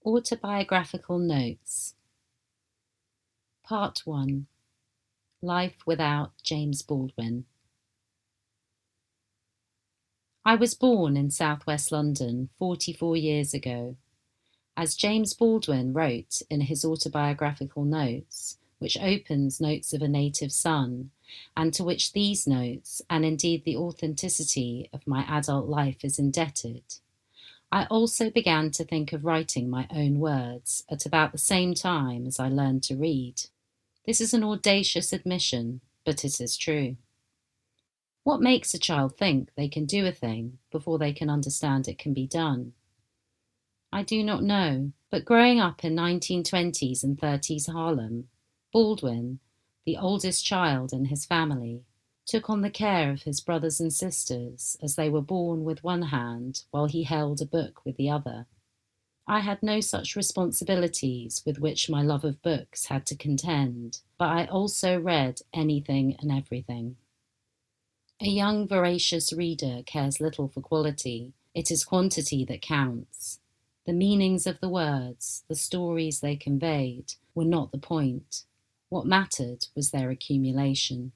Autobiographical Notes. Part 1. Life without James Baldwin. I was born in southwest London 44 years ago. As James Baldwin wrote in his autobiographical notes, which opens Notes of a Native Son, and to which these notes, and indeed the authenticity of my adult life, is indebted, I also began to think of writing my own words at about the same time as I learned to read. This is an audacious admission, but it is true. What makes a child think they can do a thing before they can understand it can be done? I do not know, but growing up in 1920s and 30s Harlem, Baldwin, the oldest child in his family, took on the care of his brothers and sisters as they were born with one hand while he held a book with the other. I had no such responsibilities with which my love of books had to contend, but I also read anything and everything. A young, voracious reader cares little for quality. It is quantity that counts. The meanings of the words, the stories they conveyed, were not the point. What mattered was their accumulation.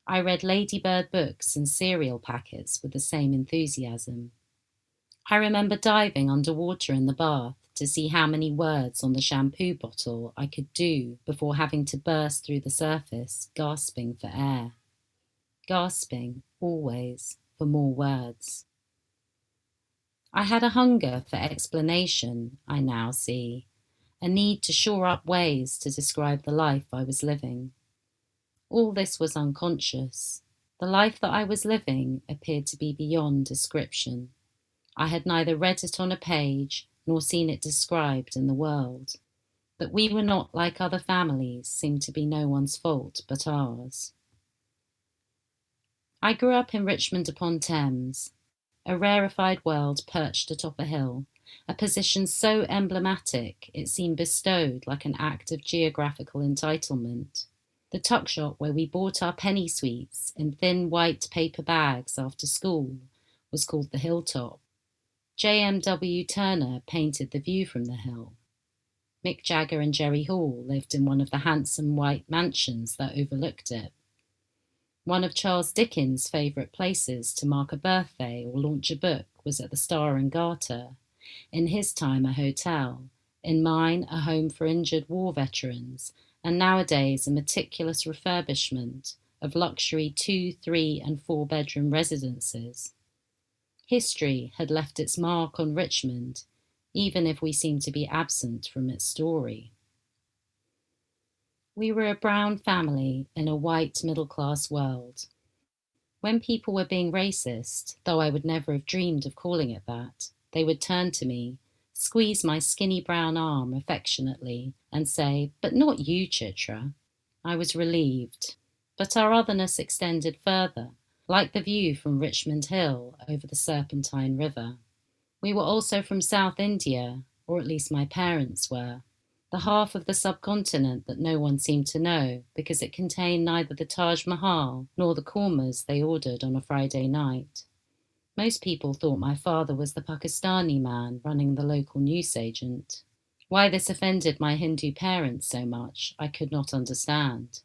I read ladybird books and cereal packets with the same enthusiasm. I remember diving underwater in the bath to see how many words on the shampoo bottle I could do before having to burst through the surface, gasping for air. Gasping, always, for more words. I had a hunger for explanation, I now see, a need to shore up ways to describe the life I was living. All this was unconscious. The life that I was living appeared to be beyond description. I had neither read it on a page nor seen it described in the world. That we were not like other families seemed to be no one's fault but ours. I grew up in Richmond upon Thames, a rarefied world perched atop a hill, a position so emblematic it seemed bestowed like an act of geographical entitlement. The tuck shop where we bought our penny sweets in thin white paper bags after school was called the Hilltop. J.M.W. Turner painted the view from the hill. Mick Jagger and Jerry Hall lived in one of the handsome white mansions that overlooked it. One of Charles Dickens' favourite places to mark a birthday or launch a book was at the Star and Garter, in his time a hotel, in mine a home for injured war veterans, and nowadays a meticulous refurbishment of luxury 2, 3 and 4 bedroom residences. History had left its mark on Richmond, even if we seem to be absent from its story. We were a brown family in a white middle-class world. When people were being racist, though I would never have dreamed of calling it that, they would turn to me, squeeze my skinny brown arm affectionately, and say, "But not you, Chitra." I was relieved. But our otherness extended further, like the view from Richmond Hill over the Serpentine River. We were also from South India, or at least my parents were. The half of the subcontinent that no one seemed to know because it contained neither the Taj Mahal nor the kormas they ordered on a Friday night. Most people thought my father was the Pakistani man running the local newsagent. Why this offended my Hindu parents so much, I could not understand.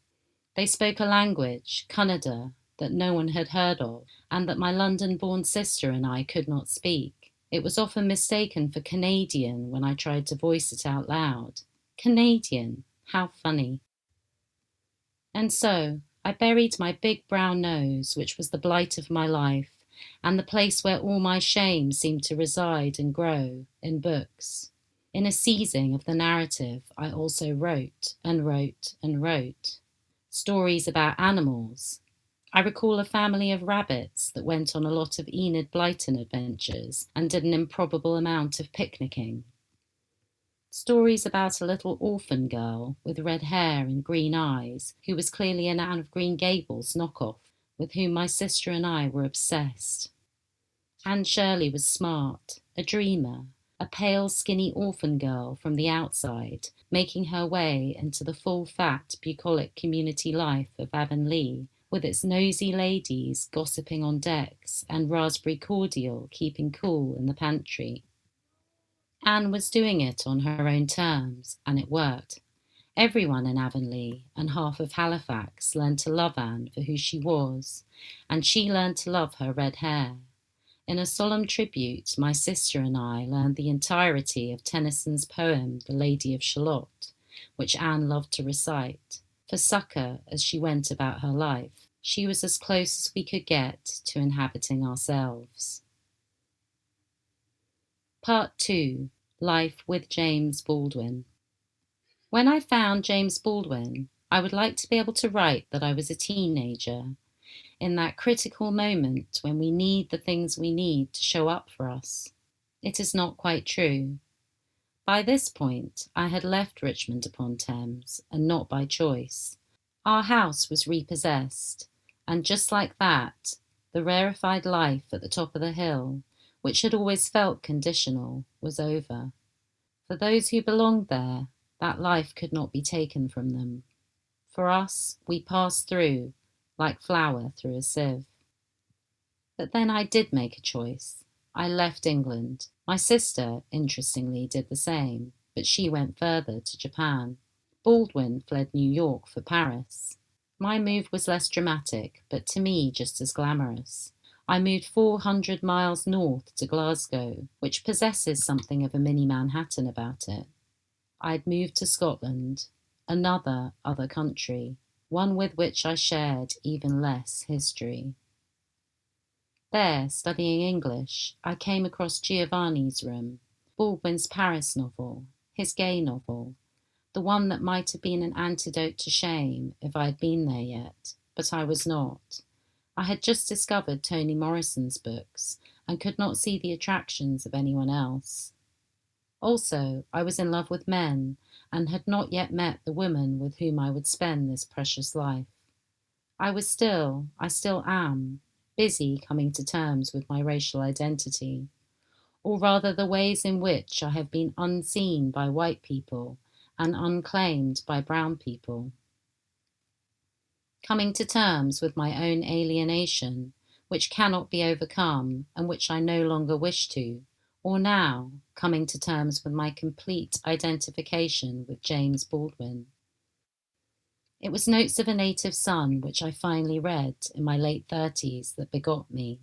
They spoke a language, Kannada, that no one had heard of, and that my London-born sister and I could not speak. It was often mistaken for Canadian when I tried to voice it out loud. Canadian, how funny. And so, I buried my big brown nose, which was the blight of my life, and the place where all my shame seemed to reside and grow, in books. In a seizing of the narrative, I also wrote and wrote and wrote. Stories about animals. I recall a family of rabbits that went on a lot of Enid Blyton adventures and did an improbable amount of picnicking. Stories about a little orphan girl with red hair and green eyes who was clearly an Anne of Green Gables knockoff, with whom my sister and I were obsessed. Anne Shirley was smart, a dreamer, a pale, skinny orphan girl from the outside, making her way into the full-fat, bucolic community life of Avonlea, with its nosy ladies gossiping on decks and raspberry cordial keeping cool in the pantry. Anne was doing it on her own terms, and it worked. Everyone in Avonlea and half of Halifax learned to love Anne for who she was, and she learned to love her red hair. In a solemn tribute, my sister and I learned the entirety of Tennyson's poem The Lady of Shalott, which Anne loved to recite, for succour as she went about her life. She was as close as we could get to inhabiting ourselves. Part 2. Life with James Baldwin. When I found James Baldwin, I would like to be able to write that I was a teenager, in that critical moment when we need the things we need to show up for us. It is not quite true. By this point, I had left Richmond upon Thames, and not by choice. Our house was repossessed, and just like that, the rarefied life at the top of the hill, which had always felt conditional, was over. For those who belonged there, that life could not be taken from them. For us, we passed through, like flour through a sieve. But then I did make a choice. I left England. My sister, interestingly, did the same, but she went further to Japan. Baldwin fled New York for Paris. My move was less dramatic, but to me just as glamorous. I moved 400 miles north to Glasgow, which possesses something of a mini Manhattan about it. I'd moved to Scotland, another other country, one with which I shared even less history. There, studying English, I came across Giovanni's Room, Baldwin's Paris novel, his gay novel, the one that might have been an antidote to shame if I had been there yet, but I was not. I had just discovered Toni Morrison's books and could not see the attractions of anyone else. Also, I was in love with men and had not yet met the woman with whom I would spend this precious life. I still am, busy coming to terms with my racial identity, or rather the ways in which I have been unseen by white people and unclaimed by brown people. Coming to terms with my own alienation, which cannot be overcome and which I no longer wish to, or now coming to terms with my complete identification with James Baldwin. It was Notes of a Native Son which I finally read in my late 30s that begot me.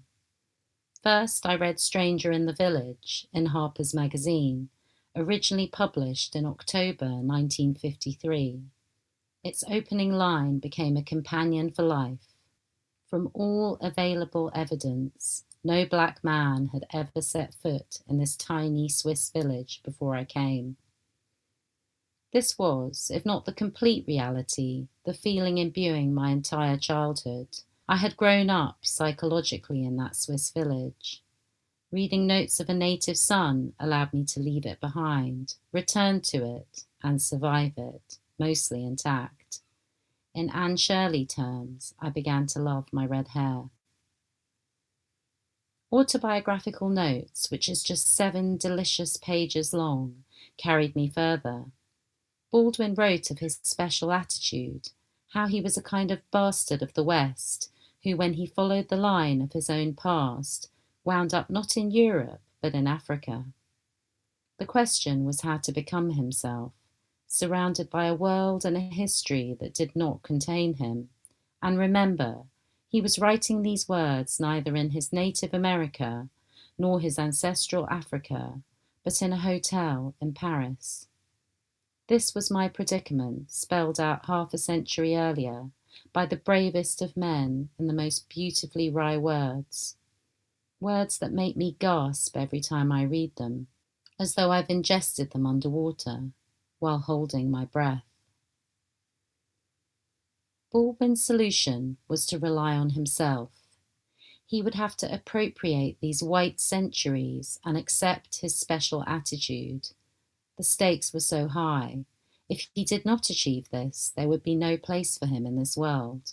First, I read Stranger in the Village in Harper's Magazine, originally published in October 1953. Its opening line became a companion for life. From all available evidence, no black man had ever set foot in this tiny Swiss village before I came. This was, if not the complete reality, the feeling imbuing my entire childhood. I had grown up psychologically in that Swiss village. Reading Notes of a Native Son allowed me to leave it behind, return to it, and survive it, mostly intact. In Anne Shirley terms, I began to love my red hair. Autobiographical Notes, which is just 7 delicious pages long, carried me further. Baldwin wrote of his special attitude, how he was a kind of bastard of the West, who, when he followed the line of his own past, wound up not in Europe, but in Africa. The question was how to become himself, surrounded by a world and a history that did not contain him. And remember, he was writing these words neither in his native America, nor his ancestral Africa, but in a hotel in Paris. This was my predicament, spelled out half a century earlier, by the bravest of men in the most beautifully wry words. Words that make me gasp every time I read them, as though I've ingested them underwater, while holding my breath. Baldwin's solution was to rely on himself. He would have to appropriate these white centuries and accept his special attitude. The stakes were so high. If he did not achieve this, there would be no place for him in this world.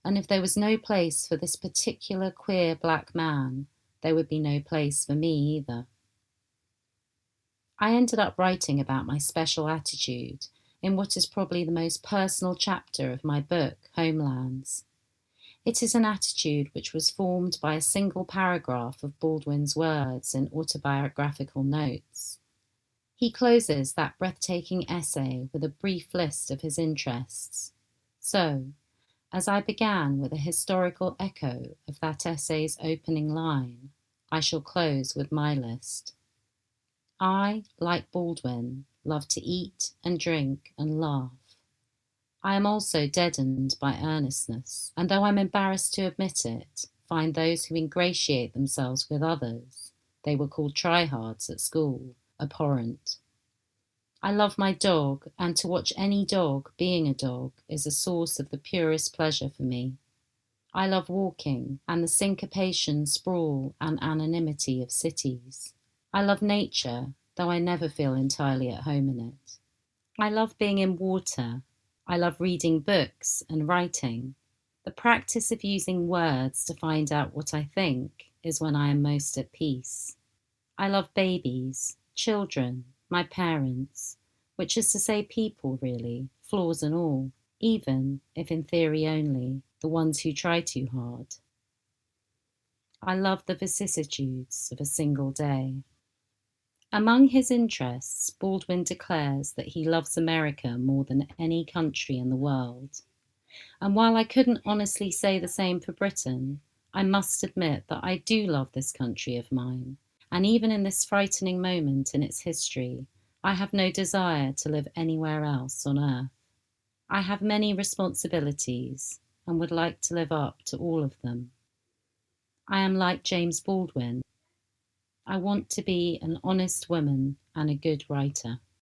And if there was no place for this particular queer black man, there would be no place for me either. I ended up writing about my special attitude in what is probably the most personal chapter of my book, Homelands. It is an attitude which was formed by a single paragraph of Baldwin's words in Autobiographical Notes. He closes that breathtaking essay with a brief list of his interests. So, as I began with a historical echo of that essay's opening line, I shall close with my list. I, like Baldwin, love to eat and drink and laugh. I am also deadened by earnestness, and though I'm embarrassed to admit it, find those who ingratiate themselves with others, they were called tryhards at school, abhorrent. I love my dog, and to watch any dog being a dog is a source of the purest pleasure for me. I love walking and the syncopation, sprawl, and anonymity of cities. I love nature, though I never feel entirely at home in it. I love being in water. I love reading books and writing. The practice of using words to find out what I think is when I am most at peace. I love babies, children, my parents, which is to say people really, flaws and all, even if in theory only, the ones who try too hard. I love the vicissitudes of a single day. Among his interests, Baldwin declares that he loves America more than any country in the world. And while I couldn't honestly say the same for Britain, I must admit that I do love this country of mine. And even in this frightening moment in its history, I have no desire to live anywhere else on earth. I have many responsibilities and would like to live up to all of them. I am like James Baldwin. I want to be an honest woman and a good writer.